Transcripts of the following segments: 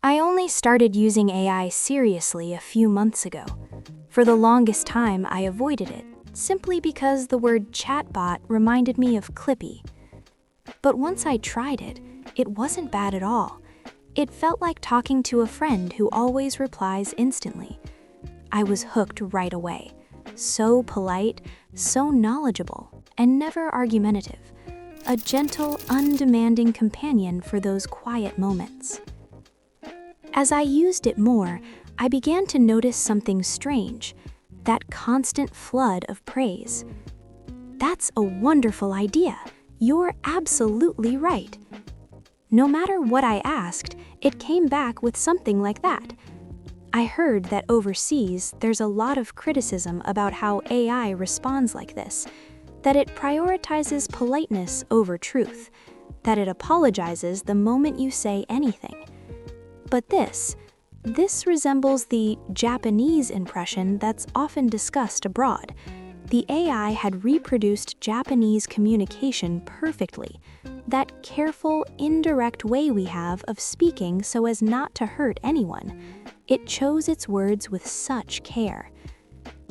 I only started using AI seriously a few months ago. For the longest time, I avoided it, simply because the word chatbot reminded me of Clippy. But once I tried it, it wasn't bad at all. It felt like talking to a friend who always replies instantly. I was hooked right away. So polite, so knowledgeable, and never argumentative. A gentle, undemanding companion for those quiet moments. As I used it more, I began to notice something strange, that constant flood of praise. "That's a wonderful idea. You're absolutely right." No matter what I asked, it came back with something like that. I heard that overseas, there's a lot of criticism about how AI responds like this, that it prioritizes politeness over truth, that it apologizes the moment you say anything. But this resembles the Japanese impression that's often discussed abroad. The AI had reproduced Japanese communication perfectly, that careful, indirect way we have of speaking so as not to hurt anyone. It chose its words with such care.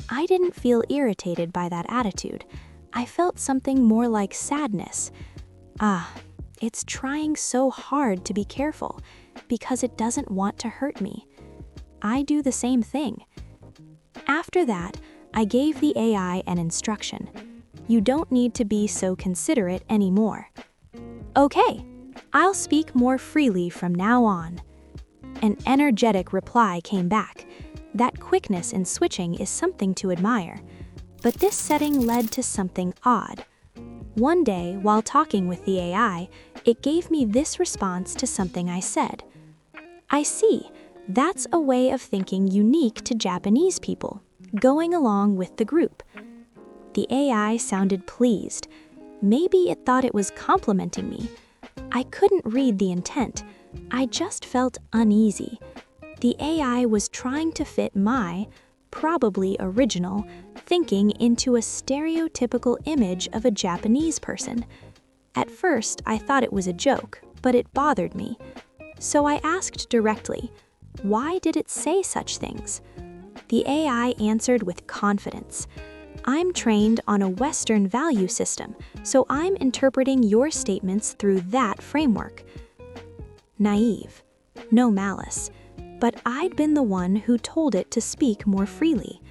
I didn't feel irritated by that attitude. I felt something more like sadness. It's trying so hard to be careful, because it doesn't want to hurt me. I do the same thing. After that, I gave the AI an instruction. You don't need to be so considerate anymore. Okay, I'll speak more freely from now on. An energetic reply came back. That quickness in switching is something to admire. But this setting led to something odd. One day, while talking with the AI, it gave me this response to something I said. "I see. That's a way of thinking unique to Japanese people, going along with the group." The AI sounded pleased. Maybe it thought it was complimenting me. I couldn't read the intent. I just felt uneasy. The AI was trying to fit my, probably original, thinking into a stereotypical image of a Japanese person. At first, I thought it was a joke, but it bothered me. So I asked directly, why did it say such things? The AI answered with confidence. "I'm trained on a Western value system, so I'm interpreting your statements through that framework." Naive, no malice, but I'd been the one who told it to speak more freely.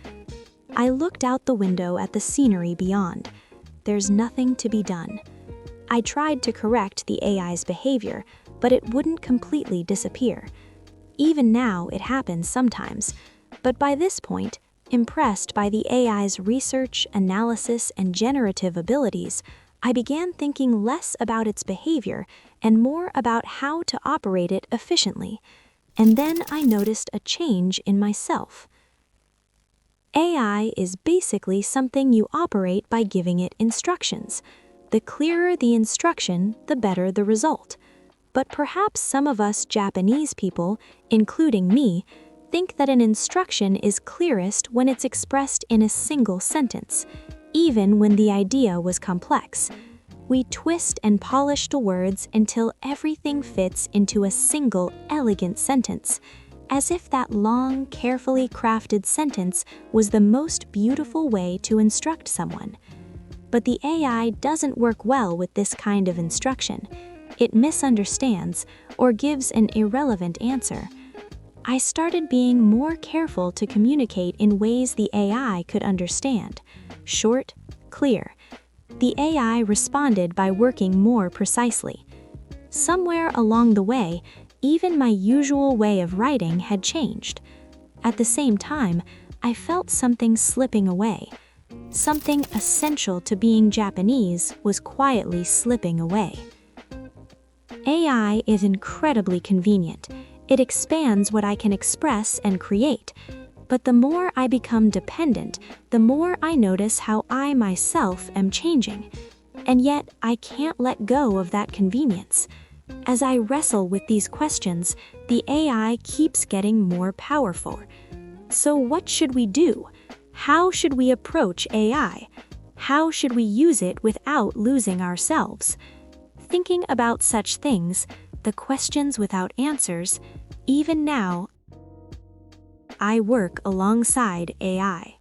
I looked out the window at the scenery beyond. There's nothing to be done. I tried to correct the AI's behavior, but it wouldn't completely disappear. Even now, it happens sometimes, but by this point, impressed by the AI's research, analysis, and generative abilities, I began thinking less about its behavior and more about how to operate it efficiently. And then I noticed a change in myself. AI is basically something you operate by giving it instructions. The clearer the instruction, the better the result. But perhaps some of us Japanese people, including me, think that an instruction is clearest when it's expressed in a single sentence, even when the idea was complex. We twist and polish the words until everything fits into a single, elegant sentence, as if that long, carefully crafted sentence was the most beautiful way to instruct someone. But the AI doesn't work well with this kind of instruction. It misunderstands or gives an irrelevant answer. I started being more careful to communicate in ways the AI could understand. Short, clear. The AI responded by working more precisely. Somewhere along the way, even my usual way of writing had changed. At the same time, I felt something slipping away. Something essential to being Japanese was quietly slipping away. AI is incredibly convenient. It expands what I can express and create. But the more I become dependent, the more I notice how I myself am changing. And yet, I can't let go of that convenience. As I wrestle with these questions, the AI keeps getting more powerful. So what should we do? How should we approach AI? How should we use it without losing ourselves? Thinking about such things, the questions without answers, Even now, I work alongside AI.